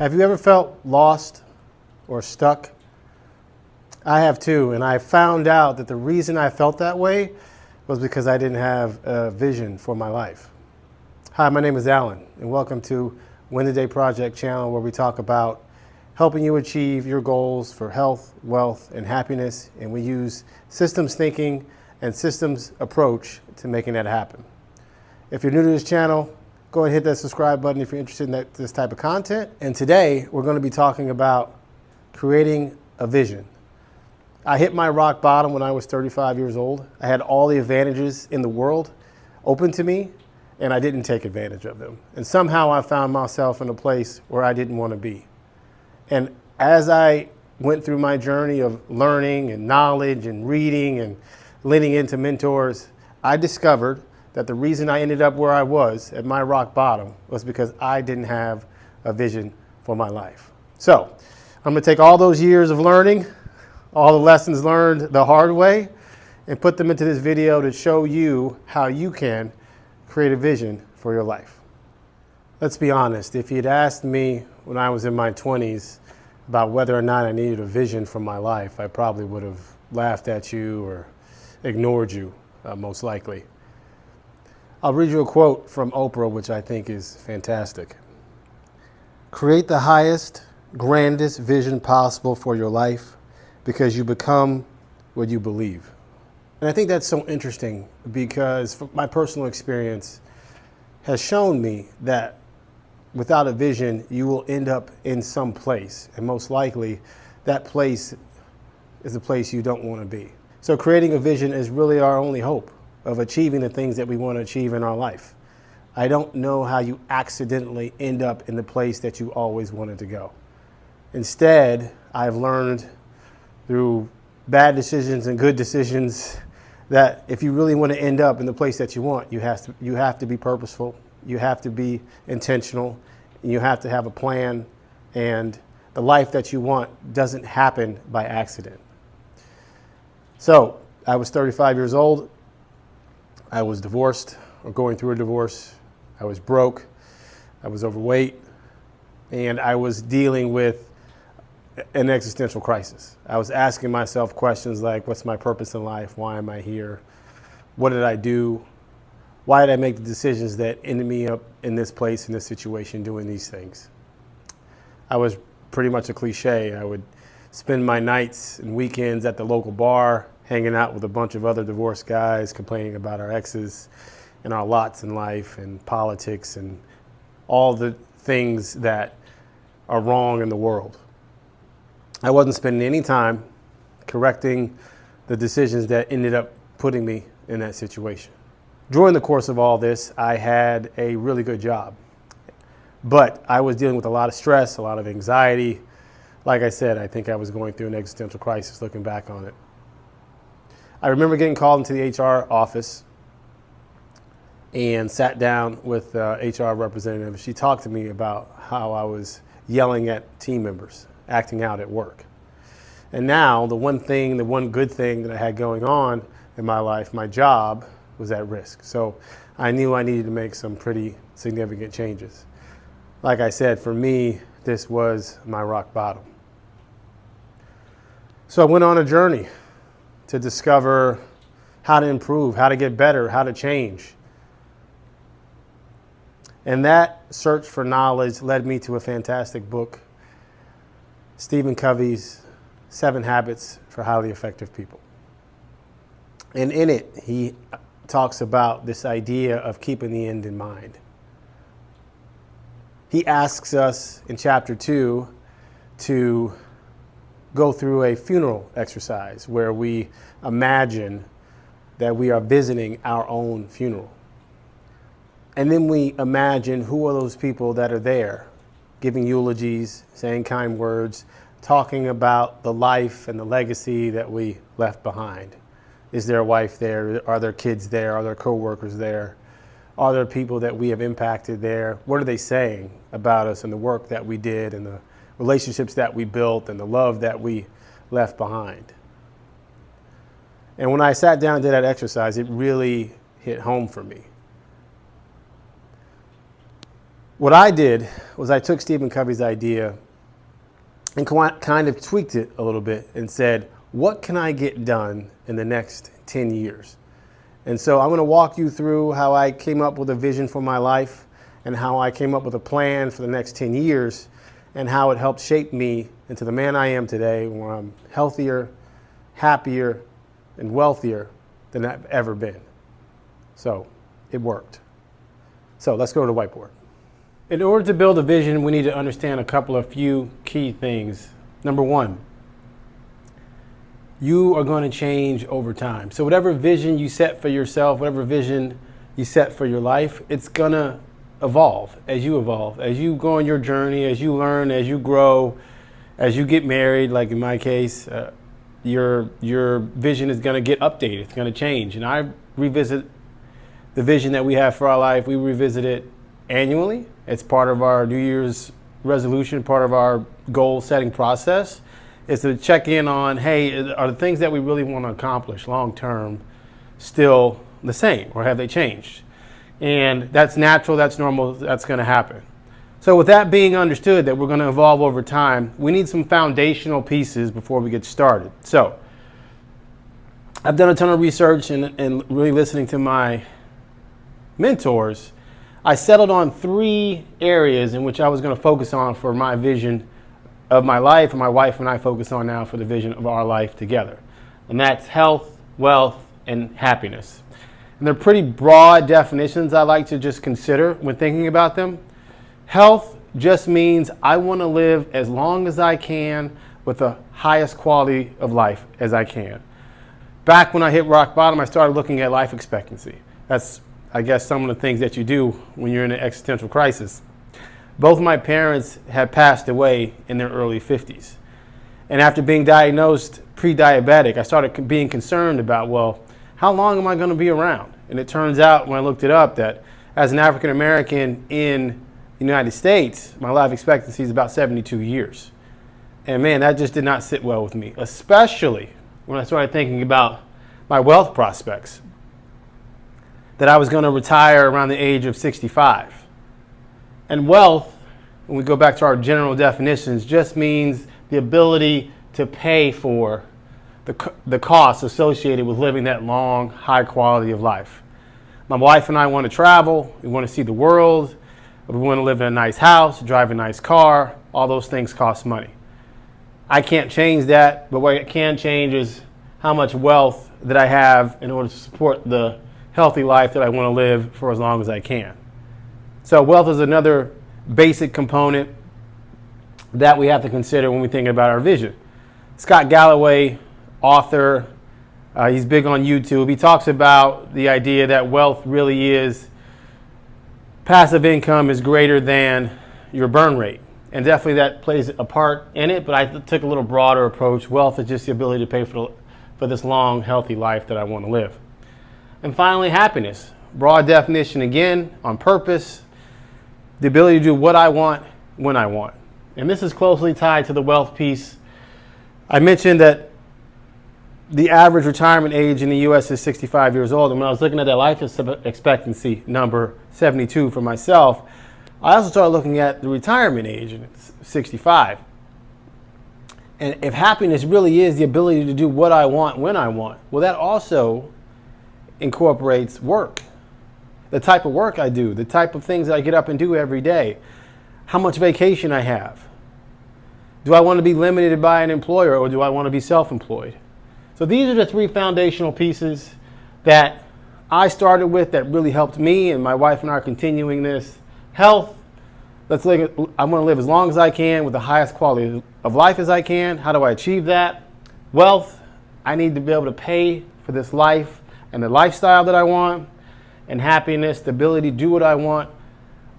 Have you ever felt lost or stuck? I have too, and I found out that the reason I felt that way was because I didn't have a vision for my life. Hi, my name is Alan, and welcome to Win the Day Project channel, where we talk about helping you achieve your goals for health, wealth, and happiness, and we use systems thinking and systems approach to making that happen. If you're new to this channel, go ahead and hit that subscribe button if you're interested in this type of content. And today, we're going to be talking about creating a vision. I hit my rock bottom when I was 35 years old. I had all the advantages in the world open to me, and I didn't take advantage of them. And somehow I found myself in a place where I didn't want to be. And as I went through my journey of learning and knowledge and reading and leaning into mentors, I discovered that the reason I ended up where I was at my rock bottom was because I didn't have a vision for my life. So I'm going to take all those years of learning, all the lessons learned the hard way, and put them into this video to show you how you can create a vision for your life. Let's be honest, if you'd asked me when I was in my 20s about whether or not I needed a vision for my life, I probably would have laughed at you or ignored you, most likely. I'll read you a quote from Oprah, which I think is fantastic. Create the highest, grandest vision possible for your life because you become what you believe. And I think that's so interesting because my personal experience has shown me that without a vision, you will end up in some place. And most likely, that place is a place you don't want to be. So creating a vision is really our only hope of achieving the things that we want to achieve in our life. I don't know how you accidentally end up in the place that you always wanted to go. Instead, I've learned through bad decisions and good decisions that if you really want to end up in the place that you want, you have to be purposeful, you have to be intentional, you have to have a plan, and the life that you want doesn't happen by accident. So I was 35 years old. I was divorced or going through a divorce. I was broke. I was overweight. And I was dealing with an existential crisis. I was asking myself questions like, what's my purpose in life? Why am I here? What did I do? Why did I make the decisions that ended me up in this place, in this situation, doing these things? I was pretty much a cliche. I would spend my nights and weekends at the local bar, hanging out with a bunch of other divorced guys, complaining about our exes and our lots in life and politics and all the things that are wrong in the world. I wasn't spending any time correcting the decisions that ended up putting me in that situation. During the course of all this, I had a really good job, but I was dealing with a lot of stress, a lot of anxiety. Like I said, I think I was going through an existential crisis looking back on it. I remember getting called into the HR office and sat down with the HR representative. She talked to me about how I was yelling at team members, acting out at work. And now the one good thing that I had going on in my life, my job, was at risk. So I knew I needed to make some pretty significant changes. Like I said, for me, this was my rock bottom. So I went on a journey to discover how to improve, how to get better, how to change. And that search for knowledge led me to a fantastic book, Stephen Covey's 7 Habits for Highly Effective People. And in it, he talks about this idea of keeping the end in mind. He asks us in chapter 2 to go through a funeral exercise where we imagine that we are visiting our own funeral. And then we imagine who are those people that are there, giving eulogies, saying kind words, talking about the life and the legacy that we left behind. Is there a wife there? Are there kids there? Are there coworkers there? Are there people that we have impacted there? What are they saying about us and the work that we did and the relationships that we built and the love that we left behind? And when I sat down and did that exercise, it really hit home for me. What I did was I took Stephen Covey's idea and kind of tweaked it a little bit and said, what can I get done in the next 10 years? And so I'm going to walk you through how I came up with a vision for my life and how I came up with a plan for the next 10 years and how it helped shape me into the man I am today, where I'm healthier, happier, and wealthier than I've ever been. So it worked. So let's go to the whiteboard. In order to build a vision, we need to understand a few key things. Number one, you are going to change over time. So whatever vision you set for yourself, whatever vision you set for your life, it's going to evolve. As you go on your journey, as you learn, as you grow, as you get married, like in my case, your vision is going to get updated. It's going to change. And I revisit the vision that we have for our life. We revisit it annually. It's part of our New Year's resolution, part of our goal setting process, is to check in on, hey, are the things that we really want to accomplish long term still the same, or have they changed? And that's natural, that's normal, that's going to happen. So with that being understood, that we're going to evolve over time, we need some foundational pieces before we get started. So I've done a ton of research and really listening to my mentors. I settled on 3 areas in which I was going to focus on for my vision of my life, and my wife and I focus on now for the vision of our life together. And that's health, wealth, and happiness. And they're pretty broad definitions I like to just consider when thinking about them. Health just means I want to live as long as I can with the highest quality of life as I can. Back when I hit rock bottom, I started looking at life expectancy. That's, I guess, some of the things that you do when you're in an existential crisis. Both of my parents had passed away in their early 50s. And after being diagnosed pre-diabetic, I started being concerned about, well, how long am I going to be around? And it turns out, when I looked it up, that as an African American in the United States, my life expectancy is about 72 years. And man, that just did not sit well with me, especially when I started thinking about my wealth prospects, that I was going to retire around the age of 65. And wealth, when we go back to our general definitions, just means the ability to pay for the costs associated with living that long, high quality of life. My wife and I want to travel. We want to see the world. We want to live in a nice house, drive a nice car. All those things cost money. I can't change that, but what I can change is how much wealth that I have in order to support the healthy life that I want to live for as long as I can. So wealth is another basic component that we have to consider when we think about our vision. Scott Galloway, author, he's big on YouTube. He talks about the idea that wealth really is, passive income is greater than your burn rate. And definitely that plays a part in it, but I took a little broader approach. Wealth is just the ability to pay for this long, healthy life that I want to live. And finally, happiness. Broad definition again, on purpose. The ability to do what I want, when I want. And this is closely tied to the wealth piece. I mentioned that the average retirement age in the U.S. is 65 years old. And when I was looking at that life expectancy number, 72 for myself, I also started looking at the retirement age, and it's 65. And if happiness really is the ability to do what I want, when I want, well, that also incorporates work. The type of work I do, the type of things that I get up and do every day, how much vacation I have. Do I want to be limited by an employer, or do I want to be self-employed? So these are the 3 foundational pieces that I started with that really helped me, and my wife and I are continuing this. Health, I want to live as long as I can with the highest quality of life as I can. How do I achieve that? Wealth, I need to be able to pay for this life and the lifestyle that I want. And happiness, the ability to do what I want,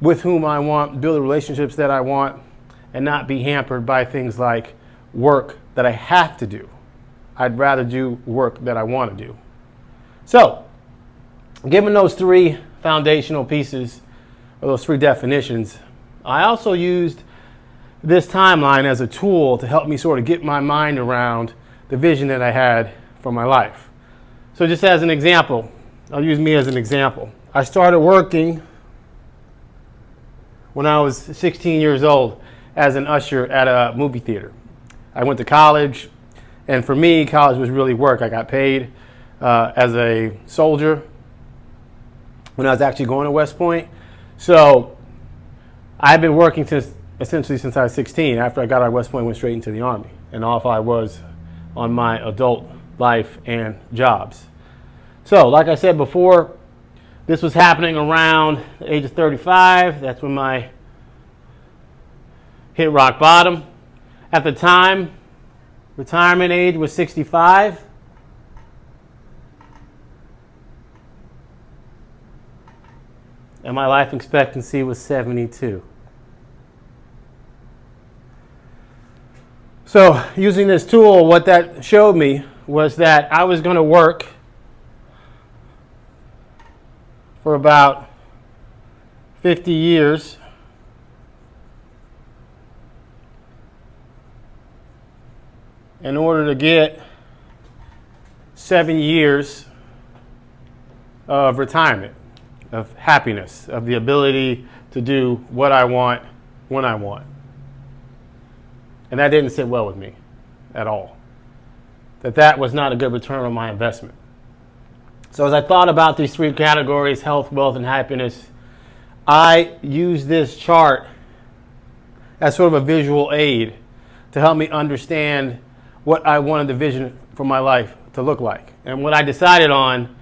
with whom I want, build the relationships that I want, and not be hampered by things like work that I have to do. I'd rather do work that I want to do. So, given those 3 foundational pieces, or those 3 definitions, I also used this timeline as a tool to help me sort of get my mind around the vision that I had for my life. So just as an example, I'll use me as an example. I started working when I was 16 years old as an usher at a movie theater. I went to college, and for me, college was really work. I got paid as a soldier when I was actually going to West Point. So I've been working essentially since I was 16. After I got out of West Point, I went straight into the Army, and off I was on my adult life and jobs. So like I said before, this was happening around the age of 35. That's when I hit rock bottom. At the time, retirement age was 65. And my life expectancy was 72. So using this tool, what that showed me was that I was going to work for about 50 years in order to get 7 years of retirement, of happiness, of the ability to do what I want when I want. And that didn't sit well with me at all. That was not a good return on my investment. So as I thought about these three categories, health, wealth, and happiness, I used this chart as sort of a visual aid to help me understand what I wanted the vision for my life to look like. And what I decided on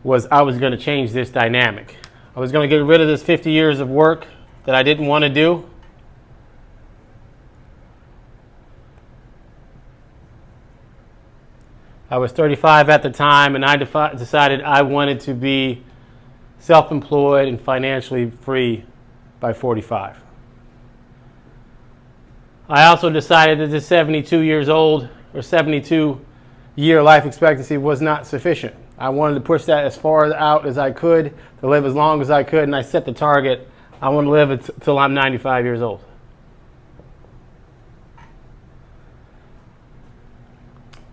was I was going to change this dynamic. I was going to get rid of this 50 years of work that I didn't want to do. I was 35 at the time, and I decided I wanted to be self-employed and financially free by 45. I also decided that this 72 years old or 72-year life expectancy was not sufficient. I wanted to push that as far out as I could, to live as long as I could, and I set the target. I want to live until I'm 95 years old.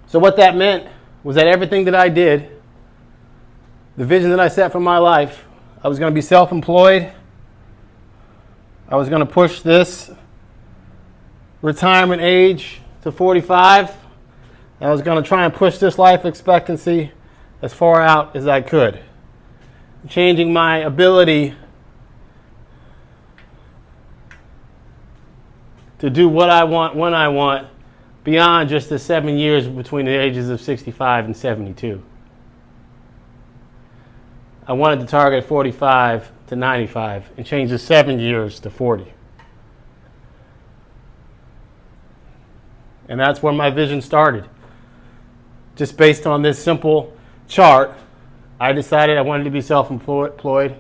So what that meant was that everything that I did, the vision that I set for my life, I was going to be self-employed. I was going to push this retirement age to 45. And I was going to try and push this life expectancy as far out as I could, changing my ability to do what I want when I want, beyond just the 7 years between the ages of 65 and 72. I wanted to target 45 to 95 and change the 7 years to 40. And that's where my vision started. Just based on this simple chart, I decided I wanted to be self-employed.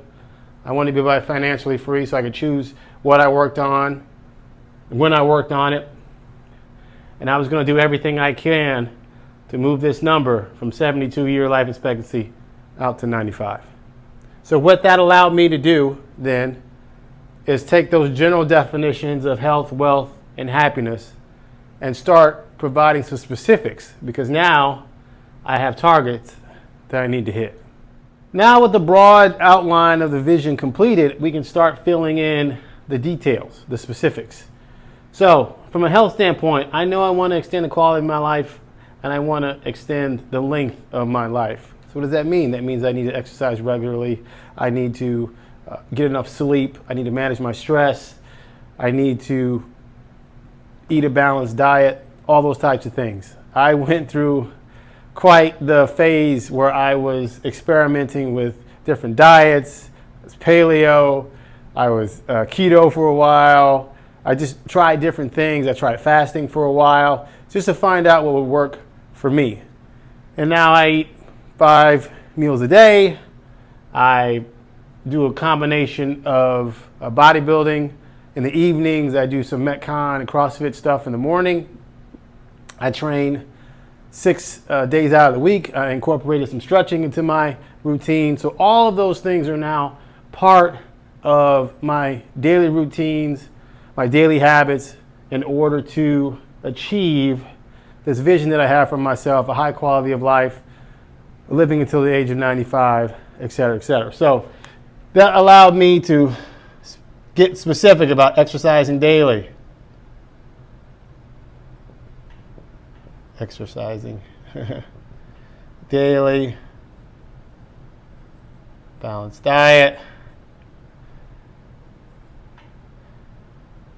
I wanted to be financially free so I could choose what I worked on, when I worked on it. And I was going to do everything I can to move this number from 72-year life expectancy out to 95. So what that allowed me to do then is take those general definitions of health, wealth, and happiness and start providing some specifics, because now I have targets that I need to hit. Now with the broad outline of the vision completed, we can start filling in the details, the specifics. So from a health standpoint, I know I want to extend the quality of my life, and I want to extend the length of my life. So what does that mean? That means I need to exercise regularly. I need to get enough sleep. I need to manage my stress. I need to eat a balanced diet, all those types of things. I went through quite the phase where I was experimenting with different diets. I was paleo. I was keto for a while. I just tried different things. I tried fasting for a while just to find out what would work for me. And now I eat 5 meals a day. I do a combination of bodybuilding in the evenings. I do some Metcon and CrossFit stuff in the morning. I train 6 days out of the week. I incorporated some stretching into my routine. So all of those things are now part of my daily routines, my daily habits, in order to achieve this vision that I have for myself, a high quality of life, living until the age of 95, et cetera, et cetera. So that allowed me to get specific about exercising daily. Exercising daily, balanced diet,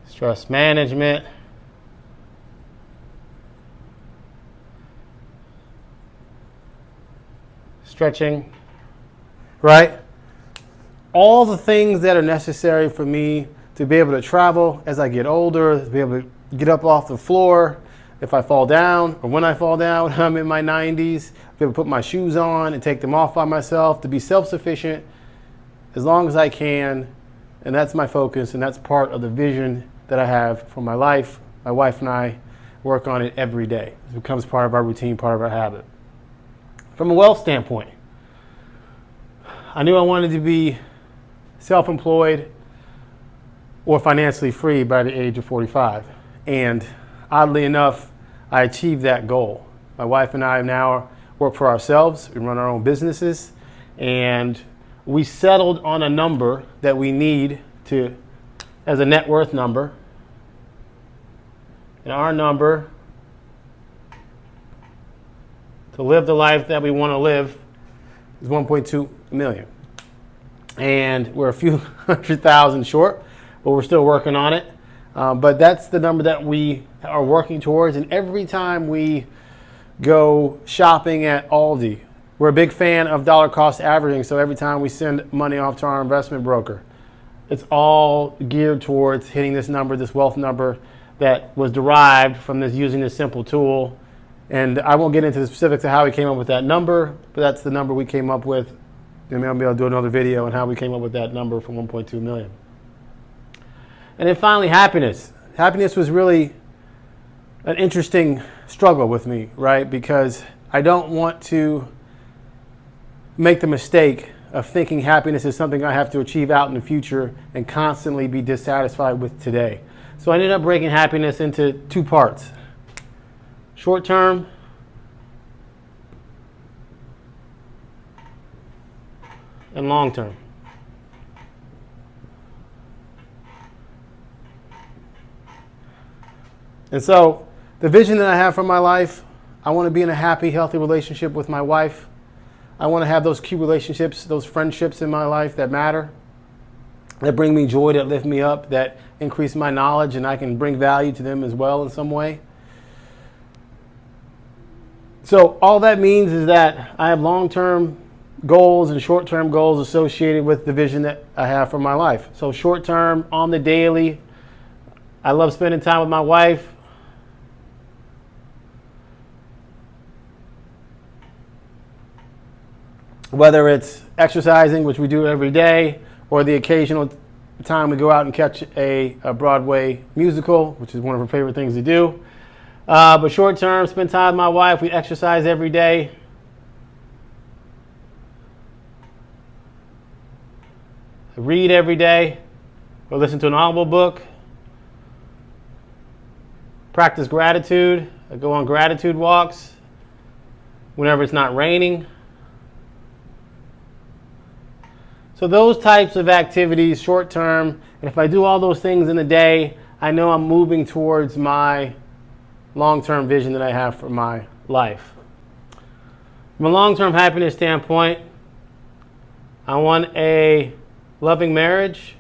stress management, stretching, right? All the things that are necessary for me to be able to travel as I get older, to be able to get up off the floor if I fall down, or when I fall down, I'm in my 90s, be able to put my shoes on and take them off by myself, to be self-sufficient as long as I can. And that's my focus, and that's part of the vision that I have for my life. My wife and I work on it every day. It becomes part of our routine, part of our habit. From a wealth standpoint, I knew I wanted to be self-employed or financially free by the age of 45. And oddly enough, I achieved that goal. My wife and I now work for ourselves. We run our own businesses, and we settled on a number that we need to, as a net worth number. And our number to live the life that we want to live is 1.2 million. And we're a few $100,000 short, but we're still working on it. But that's the number that we are working towards. And every time we go shopping at Aldi, we're a big fan of dollar cost averaging. So every time we send money off to our investment broker, it's all geared towards hitting this number, this wealth number that was derived from this using this simple tool. And I won't get into the specifics of how we came up with that number, but that's the number we came up with. And maybe I'll be able to do another video on how we came up with that number for 1.2 million. And then finally, happiness. Happiness was really an interesting struggle with me, right? Because I don't want to make the mistake of thinking happiness is something I have to achieve out in the future and constantly be dissatisfied with today. So I ended up breaking happiness into two parts. Short term and long term. And so the vision that I have for my life, I want to be in a happy, healthy relationship with my wife. I want to have those key relationships, those friendships in my life that matter, that bring me joy, that lift me up, that increase my knowledge, and I can bring value to them as well in some way. So all that means is that I have long-term goals and short-term goals associated with the vision that I have for my life. So short-term, on the daily, I love spending time with my wife. Whether it's exercising, which we do every day, or the occasional time we go out and catch a Broadway musical, which is one of her favorite things to do. But short term, spend time with my wife. We exercise every day. I read every day, or listen to an audible book. Practice gratitude. I go on gratitude walks whenever it's not raining. So those types of activities, short term, and if I do all those things in a day, I know I'm moving towards my long-term vision that I have for my life. From a long-term happiness standpoint, I want a loving marriage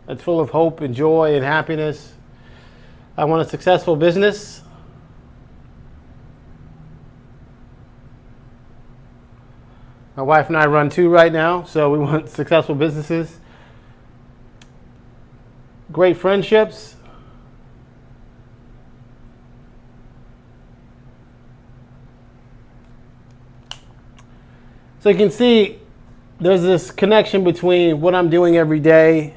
that's full of hope and joy and happiness. I want a successful business. My wife and I run two right now, so we want successful businesses. Great friendships. So you can see there's this connection between what I'm doing every day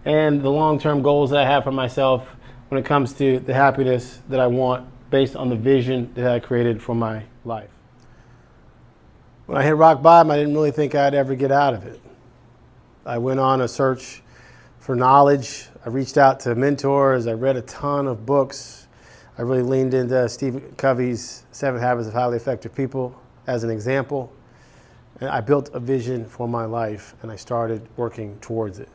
and the long-term goals that I have for myself when it comes to the happiness that I want based on the vision that I created for my life. When I hit rock bottom, I didn't really think I'd ever get out of it. I went on a search for knowledge. I reached out to mentors. I read a ton of books. I really leaned into Stephen Covey's 7 Habits of Highly Effective People as an example. And I built a vision for my life, and I started working towards it.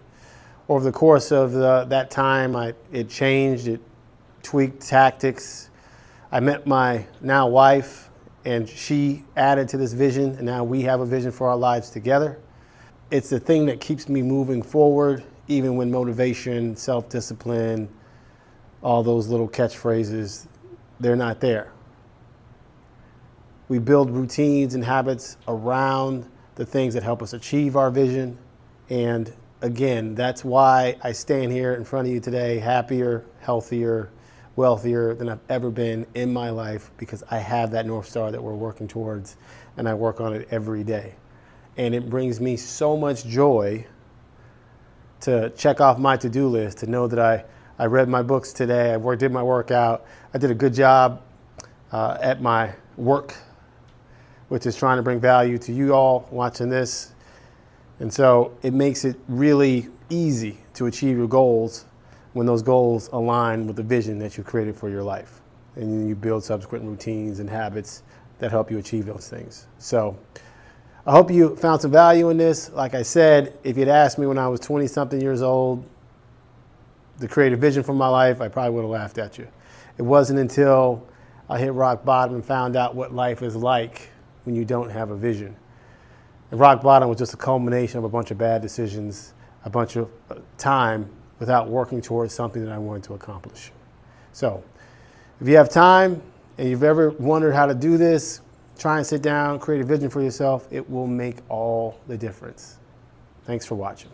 Over the course of that time, it changed, it tweaked tactics. I met my now wife, and she added to this vision, and now we have a vision for our lives together. It's the thing that keeps me moving forward, even when motivation, self-discipline, all those little catchphrases, they're not there. We build routines and habits around the things that help us achieve our vision. And again, that's why I stand here in front of you today, happier, healthier, wealthier than I've ever been in my life, because I have that North Star that we're working towards, and I work on it every day. And it brings me so much joy to check off my to-do list, to know that I read my books today, did my workout, I did a good job at my work, which is trying to bring value to you all watching this. And so it makes it really easy to achieve your goals when those goals align with the vision that you created for your life. And then you build subsequent routines and habits that help you achieve those things. So I hope you found some value in this. Like I said, if you'd asked me when I was 20-something years old to create a vision for my life, I probably would have laughed at you. It wasn't until I hit rock bottom and found out what life is like when you don't have a vision. And rock bottom was just a culmination of a bunch of bad decisions, a bunch of time without working towards something that I wanted to accomplish. So if you have time and you've ever wondered how to do this, try and sit down, create a vision for yourself. It will make all the difference. Thanks for watching.